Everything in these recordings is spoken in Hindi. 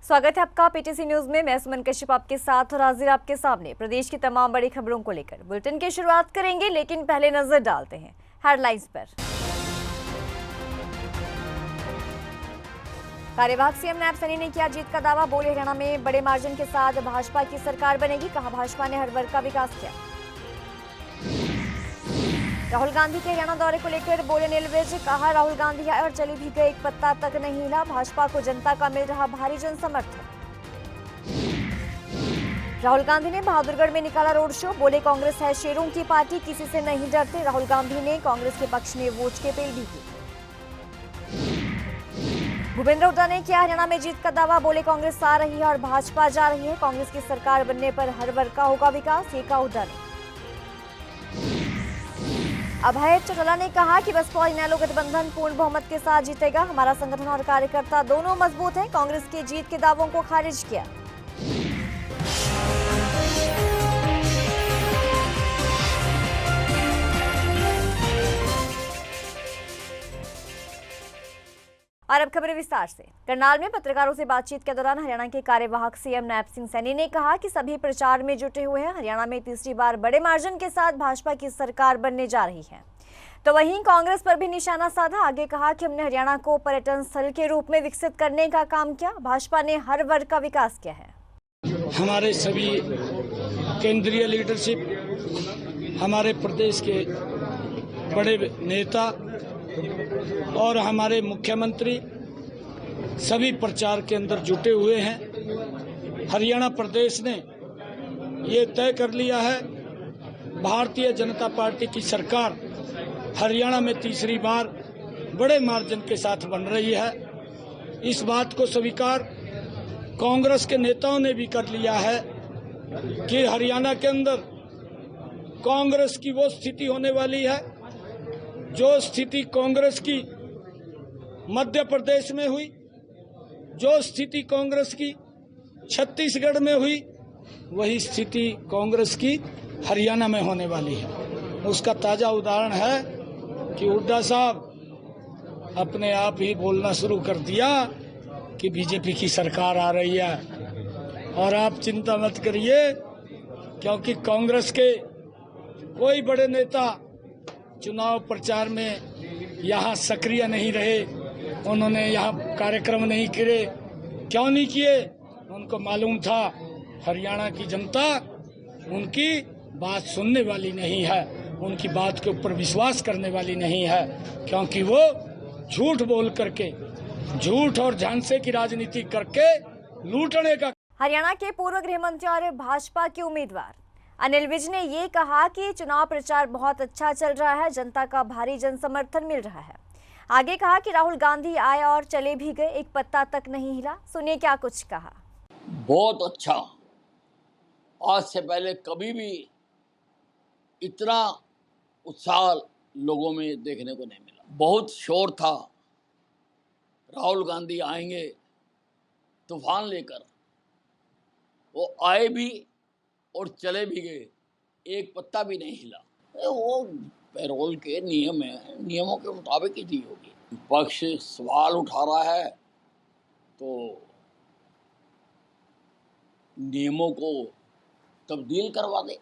स्वागत है आपका पीटीसी न्यूज में। मैं सुमन कश्यप आपके साथ और हाजिर आपके सामने प्रदेश की तमाम बड़ी खबरों को लेकर। बुलेटिन की शुरुआत करेंगे, लेकिन पहले नजर डालते हैं हेडलाइंस पर। कार्यवाहक सीएम नैब सैनी ने किया जीत का दावा। बोले हरियाणा में बड़े मार्जिन के साथ भाजपा की सरकार बनेगी। कहा भाजपा ने हर वर्ग का विकास किया। राहुल गांधी के हरियाणा दौरे को लेकर बोले अनिल विज। कहा राहुल गांधी आए और चली भी गए, एक पत्ता तक नहीं हिला। भाजपा को जनता का मिल रहा भारी जन समर्थन। राहुल गांधी ने बहादुरगढ़ में निकाला रोड शो। बोले कांग्रेस है शेरों की पार्टी, किसी से नहीं डरते। राहुल गांधी ने कांग्रेस के पक्ष में वोट की अपील भी की। भूपेंद्र हुड्डा ने किया हरियाणा में जीत का दावा। बोले कांग्रेस आ रही है और भाजपा जा रही है। कांग्रेस की सरकार बनने पर हर वर्ग का होगा विकास, ये कहा हुड्डा ने। अभय चौटाला ने कहा कि बसपा और इनेलो गठबंधन पूर्ण बहुमत के साथ जीतेगा। हमारा संगठन और कार्यकर्ता दोनों मजबूत हैं। कांग्रेस के जीत के दावों को खारिज किया। और अब खबरें विस्तार से। करनाल में पत्रकारों से बातचीत के दौरान हरियाणा के कार्यवाहक सीएम नैब सैनी ने कहा कि सभी प्रचार में जुटे हुए हैं। हरियाणा में तीसरी बार बड़े मार्जिन के साथ भाजपा की सरकार बनने जा रही है। तो वहीं कांग्रेस पर भी निशाना साधा। आगे कहा कि हमने हरियाणा को पर्यटन स्थल के रूप में विकसित करने का काम किया। भाजपा ने हर वर्ग का विकास किया है। हमारे सभी केंद्रीय लीडरशिप, हमारे प्रदेश के बड़े नेता और हमारे मुख्यमंत्री सभी प्रचार के अंदर जुटे हुए हैं। हरियाणा प्रदेश ने ये तय कर लिया है, भारतीय जनता पार्टी की सरकार हरियाणा में तीसरी बार बड़े मार्जिन के साथ बन रही है। इस बात को स्वीकार कांग्रेस के नेताओं ने भी कर लिया है कि हरियाणा के अंदर कांग्रेस की वो स्थिति होने वाली है जो स्थिति कांग्रेस की मध्य प्रदेश में हुई, जो स्थिति कांग्रेस की छत्तीसगढ़ में हुई, वही स्थिति कांग्रेस की हरियाणा में होने वाली है। उसका ताजा उदाहरण है कि हुड्डा साहब अपने आप ही बोलना शुरू कर दिया कि बीजेपी की सरकार आ रही है। और आप चिंता मत करिए, क्योंकि कांग्रेस के कोई बड़े नेता चुनाव प्रचार में यहाँ सक्रिय नहीं रहे। उन्होंने यहाँ कार्यक्रम नहीं किए। क्यों नहीं किए? उनको मालूम था हरियाणा की जनता उनकी बात सुनने वाली नहीं है, उनकी बात के ऊपर विश्वास करने वाली नहीं है, क्योंकि वो झूठ बोल करके, झूठ और झांसे की राजनीति करके लूटने का। हरियाणा के पूर्व गृह मंत्री और भाजपा के उम्मीदवार अनिल विज ने ये कहा कि चुनाव प्रचार बहुत अच्छा चल रहा है, जनता का भारी जन समर्थन मिल रहा है। आगे कहा कि राहुल गांधी आए और चले भी गए, एक पत्ता तक नहीं हिला। सुनिए क्या कुछ कहा। बहुत अच्छा, आज से पहले कभी भी इतना उत्साह लोगों में देखने को नहीं मिला। बहुत शोर था, राहुल गांधी आएंगे तूफान लेकर। वो आए भी और चले भी गए, एक पत्ता भी नहीं हिला। वो पैरोल के नियम है, नियमों के मुताबिक ही दी होगी। पक्ष सवाल उठा रहा है तो नियमों को तब्दील करवा दे।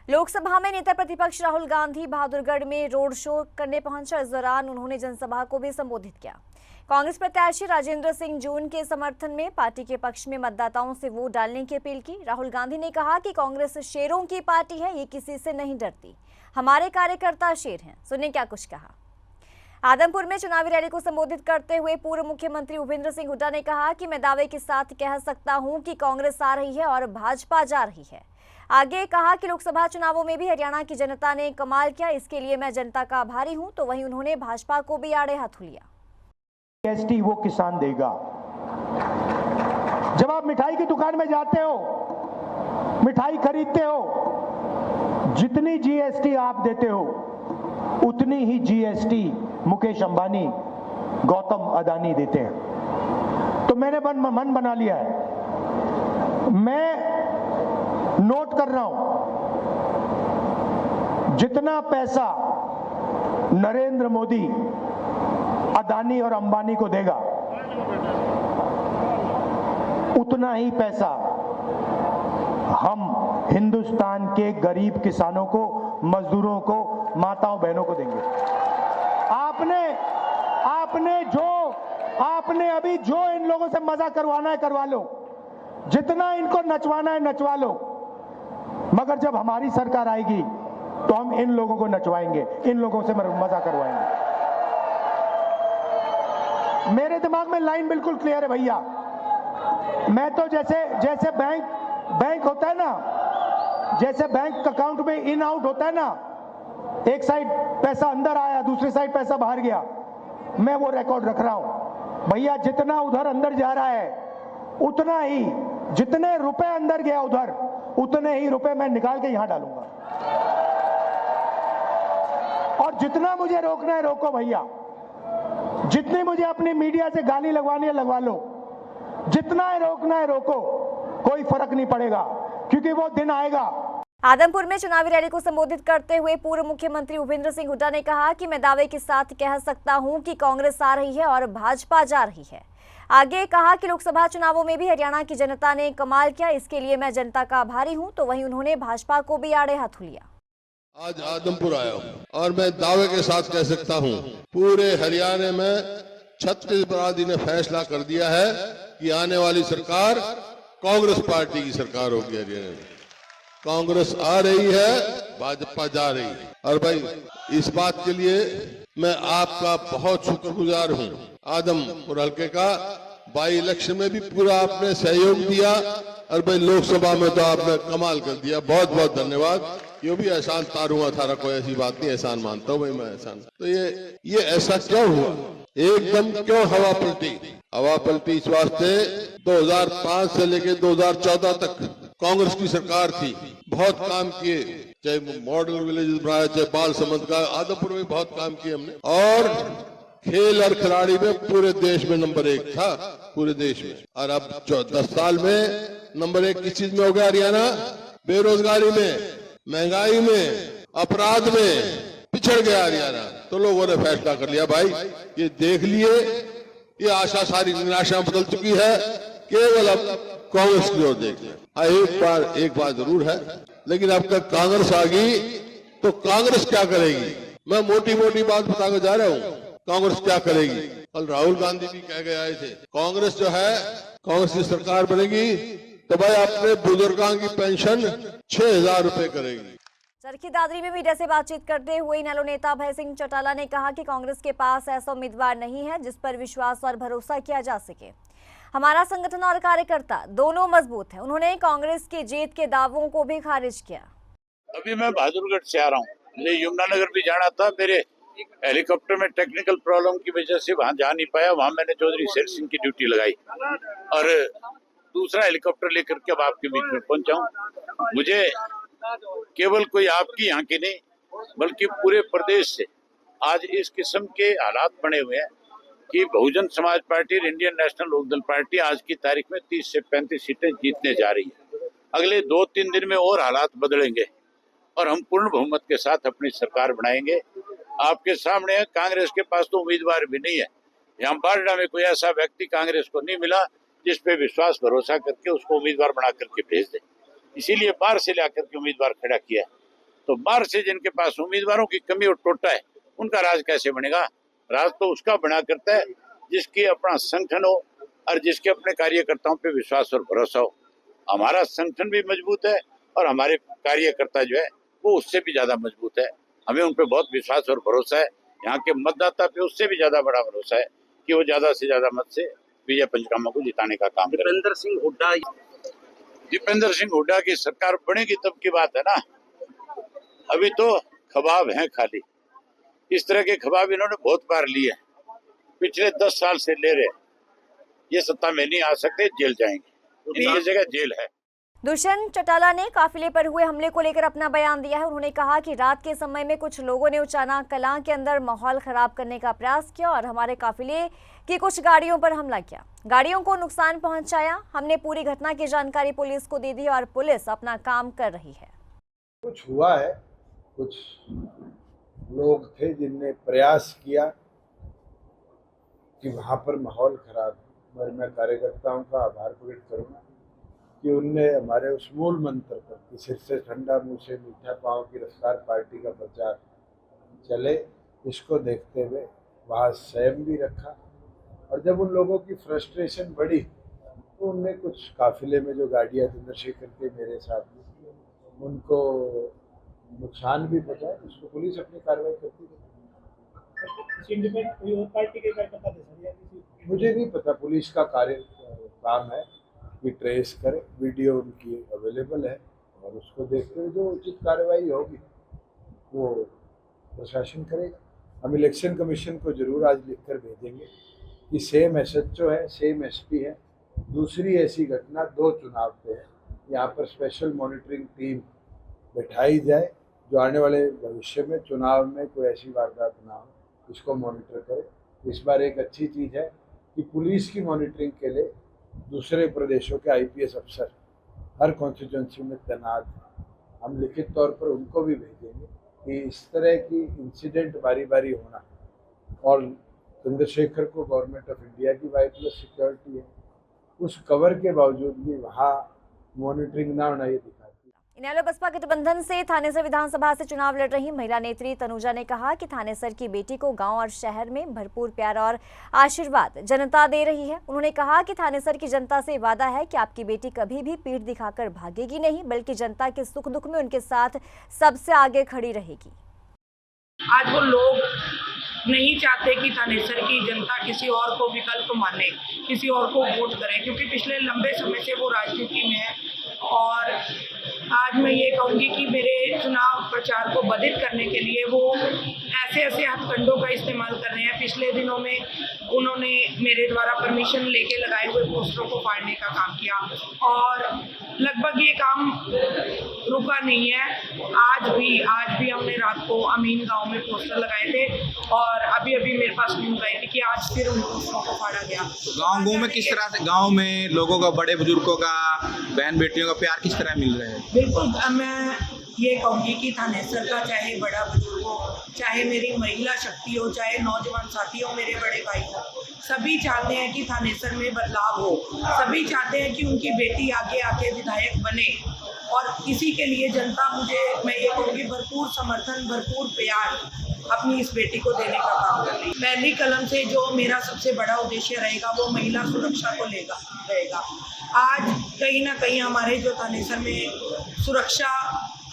लोकसभा में नेता प्रतिपक्ष राहुल गांधी बहादुरगढ़ में रोड शो करने पहुंचे। इस दौरान उन्होंने जनसभा को भी संबोधित किया। कांग्रेस प्रत्याशी राजेंद्र सिंह जून के समर्थन में पार्टी के पक्ष में मतदाताओं से वोट डालने की अपील की। राहुल गांधी ने कहा कि कांग्रेस शेरों की पार्टी है, ये किसी से नहीं डरती। हमारे कार्यकर्ता शेर हैं। सुनिए क्या कुछ कहा। आदमपुर में चुनावी रैली को संबोधित करते हुए पूर्व मुख्यमंत्री भूपेंद्र सिंह हुड्डा ने कहा कि मैं दावे के साथ कह सकता हूं कि कांग्रेस आ रही है और भाजपा जा रही है। आगे कहा कि लोकसभा चुनावों में भी हरियाणा की जनता ने कमाल किया, इसके लिए मैं जनता का आभारी हूं। तो वहीं उन्होंने भाजपा को भी आड़े हाथों लिया। जीएसटी वो किसान देगा। जब आप मिठाई की दुकान में जाते हो, मिठाई खरीदते हो, जितनी जीएसटी आप देते हो उतनी ही जीएसटी मुकेश अंबानी, गौतम अदानी देते हैं। तो मैंने मन बना लिया है, मैं नोट कर रहा हूं, जितना पैसा नरेंद्र मोदी अदानी और अंबानी को देगा, उतना ही पैसा हम हिंदुस्तान के गरीब किसानों को, मजदूरों को, माताओं बहनों को देंगे। आपने अभी जो इन लोगों से मजा करवाना है करवा लो, जितना इनको नचवाना है नचवा लो, मगर जब हमारी सरकार आएगी तो हम इन लोगों को नचवाएंगे, इन लोगों से मजा करवाएंगे। मेरे दिमाग में लाइन बिल्कुल क्लियर है भैया। मैं तो जैसे बैंक होता है ना, जैसे बैंक अकाउंट में इन आउट होता है ना, एक साइड पैसा अंदर आया, दूसरी साइड पैसा बाहर गया, मैं वो रिकॉर्ड रख रहा हूं भैया। जितना उधर अंदर जा रहा है उतना ही, जितने रुपए अंदर गया उधर, उतने ही रुपए मैं निकाल के यहां डालूंगा। और जितना मुझे रोकना है रोको भैया, जितनी मुझे अपनी मीडिया से गाली लगवानी है लगवा लो, जितना है रोकना है रोको, कोई फर्क नहीं पड़ेगा, क्योंकि वो दिन आएगा। आदमपुर में चुनावी रैली को संबोधित करते हुए पूर्व मुख्यमंत्री भूपेंद्र सिंह हुड्डा ने कहा कि मैं दावे के साथ कह सकता हूं कि कांग्रेस आ रही है और भाजपा जा रही है। आगे कहा कि लोकसभा चुनावों में भी हरियाणा की जनता ने कमाल किया, इसके लिए मैं जनता का आभारी हूं। तो वहीं उन्होंने भाजपा को भी आड़े हाथों लिया। आज आदमपुर आया हूं और मैं दावे के साथ कह सकता हूं, पूरे हरियाणा में 36 बरादरी ने फैसला कर दिया है कि आने वाली सरकार कांग्रेस पार्टी की सरकार होगी। हरियाणा में कांग्रेस आ रही है, भाजपा जा रही है। और भाई इस बात के लिए मैं आपका बहुत शुक्रगुजार हूं। आदमपुर हल्के का बाई इलेक्शन में भी पूरा आपने सहयोग दिया और भाई लोकसभा में तो आपने कमाल कर दिया। बहुत बहुत धन्यवाद। ये भी एहसान तारूंगा थारा, कोई ऐसी बात नहीं, एहसान मानता हूं भाई मैं एहसान। तो ये ऐसा क्यों हुआ, एकदम क्यों हवा पलटी इस वास्ते 2005 से लेके 2014 तक कांग्रेस की सरकार थी, बहुत काम किए, चाहे मॉडल विलेज बनाया, चाहे बाल समंद का, आदमपुर में बहुत काम किए हमने। और खेल और खिलाड़ी में पूरे देश में नंबर 1 था, पूरे देश में। और अब 10 साल में नंबर 1 किस चीज में हो गया हरियाणा? बेरोजगारी में, महंगाई में, अपराध में पिछड़ गया हरियाणा। तो लोगों ने फैसला कर लिया भाई ये देख लिए, ये आशा सारी निराशा बदल चुकी है, केवल अब कांग्रेस की ओर देख लें। एक बात जरूर है, लेकिन अब तक कांग्रेस आ गई तो कांग्रेस क्या करेगी? मैं मोटी बात बताकर जा रहा हूँ, कांग्रेस क्या करेगी। कल राहुल गांधी भी कह के आए थे, कांग्रेस जो है, कांग्रेस की सरकार बनेगी तो भाई अपने बुजुर्गों की पेंशन 6,000 रुपए करेगी। चरखी दादरी में मीडिया से बातचीत करते हुए इनेलो नेता अभय सिंह चौटाला ने कहा कि कांग्रेस के पास ऐसा उम्मीदवार नहीं है जिस पर विश्वास और भरोसा किया जा सके। हमारा संगठन और कार्यकर्ता दोनों मजबूत है। उन्होंने कांग्रेस की जीत के दावों को भी खारिज किया। अभी मैं बहादुरगढ़ से आ रहा हूँ, मुझे यमुनानगर भी जाना था, मेरे हेलीकॉप्टर में टेक्निकल प्रॉब्लम की वजह से वहां जा नहीं पाया। वहां मैंने चौधरी शेर सिंह की ड्यूटी लगाई और दूसरा हेलीकॉप्टर लेकर के अब आपके बीच में पहुंचा हूँ। मुझे केवल कोई आपकी यहाँ की नहीं बल्कि पूरे प्रदेश से आज इस किस्म के हालात बने हुए हैं कि बहुजन समाज पार्टी और इंडियन नेशनल लोकदल पार्टी आज की तारीख में 30 से 35 सीटें जीतने जा रही है। अगले 2-3 दिन में और हालात बदलेंगे और हम पूर्ण बहुमत के साथ अपनी सरकार बनाएंगे। आपके सामने कांग्रेस के पास तो उम्मीदवार भी नहीं है। यहाँ बारडा में कोई ऐसा व्यक्ति कांग्रेस को नहीं मिला जिस पे विश्वास भरोसा करके उसको उम्मीदवार बना करके भेज दे। इसीलिए बाहर से ला करके उम्मीदवार खड़ा किया है। तो बाहर से जिनके पास उम्मीदवारों की कमी और टोटा है, उनका राज कैसे बनेगा? राज तो उसका बना करता है जिसकी अपना संगठन हो और जिसके अपने कार्यकर्ताओं पे विश्वास और भरोसा हो। हमारा संगठन भी मजबूत है और हमारे कार्यकर्ता जो है वो उससे भी ज्यादा मजबूत है। हमें उन पे बहुत विश्वास और भरोसा है। यहाँ के मतदाता पे उससे भी ज्यादा बड़ा भरोसा है कि वो ज्यादा से ज्यादा मत से विजय पंचकामा को जिताने का काम करें। दीपेंद्र सिंह हुड्डा की सरकार बनेगी तब की बात है ना, अभी तो खबाब हैं खाली। इस तरह के खबाब इन्होंने बहुत बार लिए, पिछले 10 साल से ले रहे। ये सत्ता में नहीं आ सकते, जेल जाएंगे। इनकी जगह जेल है। दुष्यंत चौटाला ने काफिले पर हुए हमले को लेकर अपना बयान दिया है। उन्होंने कहा कि रात के समय में कुछ लोगों ने उचाना कलां के अंदर माहौल खराब करने का प्रयास किया और हमारे काफिले की कुछ गाड़ियों पर हमला किया, गाड़ियों को नुकसान पहुंचाया। हमने पूरी घटना की जानकारी पुलिस को दे दी और पुलिस अपना काम कर रही है। कुछ हुआ है, कुछ लोग थे जिनने प्रयास किया कि वहां पर माहौल खराब, पर मैं कार्यकर्ताओं का आभार प्रकट करूँगा कि उनने हमारे उस मूल मंत्र पर कि सिर से ठंडा मुंह से मीठा पाँव की रफ्तार पार्टी का प्रचार चले, इसको देखते हुए वहाँ संयम भी रखा। और जब उन लोगों की फ्रस्ट्रेशन बढ़ी तो उनने कुछ काफिले में जो गाड़ियाँ चंद्रशेखर के मेरे साथ में उनको नुकसान भी पहुँचा, उसको पुलिस अपनी कार्रवाई करती रही। पार्टी के कार्यकर्ता थे सर या किसी? मुझे नहीं पता, पुलिस का काम है कि ट्रेस करे, वीडियो उनकी अवेलेबल है और उसको देखते हुए जो उचित कार्रवाई होगी वो प्रशासन करेगा। हम इलेक्शन कमीशन को जरूर आज लिखकर भेजेंगे कि सेम SHO है, सेम SP है, दूसरी ऐसी घटना 2 चुनाव पे है, यहाँ पर स्पेशल मॉनिटरिंग टीम बैठाई जाए जो आने वाले भविष्य में चुनाव में कोई ऐसी वारदात ना हो, इसको मॉनिटर करे। इस बार एक अच्छी चीज़ है कि पुलिस की मॉनिटरिंग के लिए दूसरे प्रदेशों के IPS अफसर हर कॉन्स्टिट्यूंसी में तैनात हैं। हम लिखित तौर पर उनको भी भेजेंगे कि इस तरह की इंसिडेंट बारी बारी होना, और चंद्रशेखर को गवर्नमेंट ऑफ इंडिया की वाइटलेस सिक्योरिटी है, उस कवर के बावजूद भी वहाँ मॉनिटरिंग ना होना, ये दिखाती है। इनेलो बसपा गठबंधन से थानेसर विधानसभा से चुनाव लड़ रही महिला नेत्री तनुजा ने कहा कि थानेसर की बेटी को गांव और शहर में भरपूर प्यार और आशीर्वाद जनता दे रही है। उन्होंने कहा कि थानेसर की जनता से वादा है कि आपकी बेटी कभी भी पीठ दिखाकर भागेगी नहीं, बल्कि जनता के सुख दुख में उनके साथ सबसे आगे खड़ी रहेगी। आज वो लोग नहीं चाहते कि थानेसर की जनता किसी और को विकल्प माने, किसी और को वोट करे, क्योंकि पिछले लंबे समय से वो राजनीति में है। और आज मैं ये कहूँगी कि मेरे चुनाव प्रचार को बाधित करने के लिए वो ऐसे हथकंडों का इस्तेमाल कर रहे हैं। पिछले दिनों में उन्होंने मेरे द्वारा परमिशन लेके लगाए हुए पोस्टरों को फाड़ने का काम किया और लगभग ये काम रुका नहीं है। आज भी हमने रात को अमीन गांव में पोस्टर लगाए थे और अभी मेरे पास न्यूज़ आई थी कि आज फिर उन पोस्टरों को फाड़ा गया। गाँव में किस तरह से गाँव में लोगों का, बड़े बुजुर्गों का, बहन बेटियों का प्यार किस तरह मिल रहा है? बिल्कुल, मैं ये कहूँगी कि थानेसर का चाहे बड़ा बुजुर्ग हो, चाहे मेरी महिला शक्ति हो, चाहे नौजवान साथी हो, मेरे बड़े भाई हो, सभी चाहते हैं कि थानेसर में बदलाव हो। सभी चाहते हैं कि उनकी बेटी आगे विधायक बने और इसी के लिए जनता मैं ये कहूँगी भरपूर समर्थन, भरपूर प्यार अपनी इस बेटी को देने का काम कर रही है। पहली कलम से जो मेरा सबसे बड़ा उद्देश्य रहेगा वो महिला सुरक्षा को रहेगा। आज कहीं ना कहीं हमारे जो थानेसर में सुरक्षा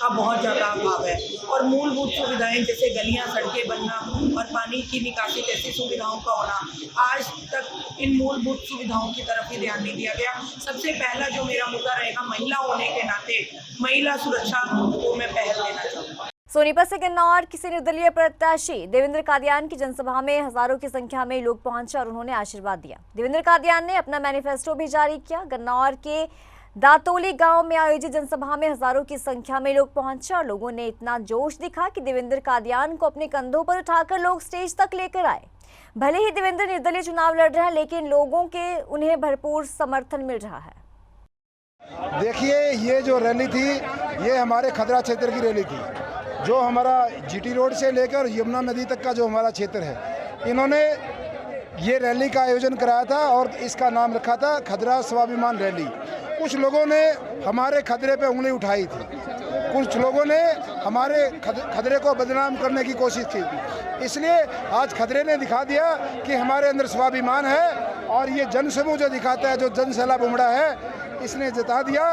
का बहुत ज़्यादा अभाव है और मूलभूत सुविधाएं जैसे गलियां, सड़कें बनना और पानी की निकासी जैसी सुविधाओं का होना, आज तक इन मूलभूत सुविधाओं की तरफ ही ध्यान नहीं दिया गया। सबसे पहला जो मेरा मुद्दा रहेगा, महिला होने के नाते महिला सुरक्षा को मैं पहल देना चाहूँगा। सोनीपत से गन्नौर किसी निर्दलीय प्रत्याशी देवेंद्र कादियान की जनसभा में हजारों की संख्या में लोग पहुंचे और उन्होंने आशीर्वाद दिया। देवेंद्र कादियान ने अपना मैनिफेस्टो भी जारी किया। गन्नौर के दातोली गांव में आयोजित जनसभा में हजारों की संख्या में लोग पहुंचे और लोगों ने इतना जोश दिखा कि देवेंद्र कादियान को अपने कंधों पर उठाकर लोग स्टेज तक लेकर आए। भले ही देवेंद्र निर्दलीय चुनाव लड़ रहे हैं, लेकिन लोगों के उन्हें भरपूर समर्थन मिल रहा है। देखिए, ये जो रैली थी ये हमारे खदरा क्षेत्र की रैली थी, जो हमारा GT रोड से लेकर यमुना नदी तक का जो हमारा क्षेत्र है, इन्होंने ये रैली का आयोजन कराया था और इसका नाम रखा था खदरा स्वाभिमान रैली। कुछ लोगों ने हमारे खदरे पे उंगली उठाई थी, कुछ लोगों ने हमारे खदरे को बदनाम करने की कोशिश की थी। इसलिए आज खदरे ने दिखा दिया कि हमारे अंदर स्वाभिमान है और ये जनसमूह जो दिखाता है, जो जन सैलाब उमड़ा है, इसने जता दिया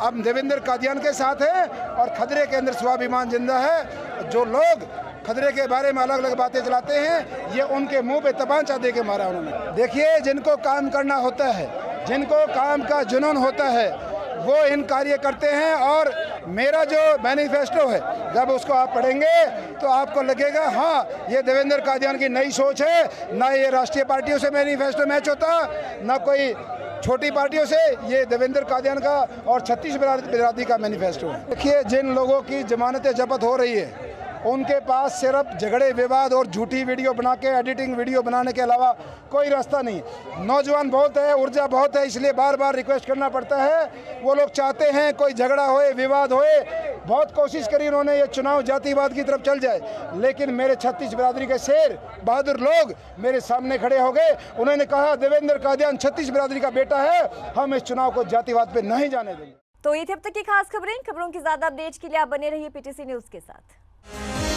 अब देवेंद्र कादियान के साथ है और खदरे के अंदर स्वाभिमान जिंदा है। जो लोग खदरे के बारे में अलग अलग बातें चलाते हैं, ये उनके मुंह पे तमाचा दे के मारा उन्होंने। देखिए, जिनको काम करना होता है, जिनको काम का जुनून होता है, वो इन कार्य करते हैं। और मेरा जो मैनिफेस्टो है, जब उसको आप पढ़ेंगे तो आपको लगेगा हाँ, ये देवेंद्र कादियान की नई सोच है। ना ये राष्ट्रीय पार्टियों से मैनिफेस्टो मैच होता, ना कोई छोटी पार्टियों से। ये देवेंद्र कादियान का और 36 बिरादरी का मैनिफेस्टो है। देखिए, जिन लोगों की जमानतें जब्त हो रही है, उनके पास सिर्फ झगड़े, विवाद और झूठी वीडियो बना के, एडिटिंग वीडियो बनाने के अलावा कोई रास्ता नहीं। नौजवान बहुत है, ऊर्जा बहुत है, इसलिए बार बार रिक्वेस्ट करना पड़ता है। वो लोग चाहते हैं कोई झगड़ा होए, विवाद होए, बहुत कोशिश करी उन्होंने ये चुनाव जातिवाद की तरफ चल जाए, लेकिन मेरे छत्तीस बिरादरी के शेर बहादुर लोग मेरे सामने खड़े हो गए। उन्होंने कहा देवेंद्र कादियान छत्तीस बिरादरी का बेटा है, हम इस चुनाव को जातिवाद पे नहीं जाने देंगे। तो ये थी अब तक की खास खबरों की ज्यादा अपडेट के लिए आप बने रहिए पीटीसी न्यूज के साथ।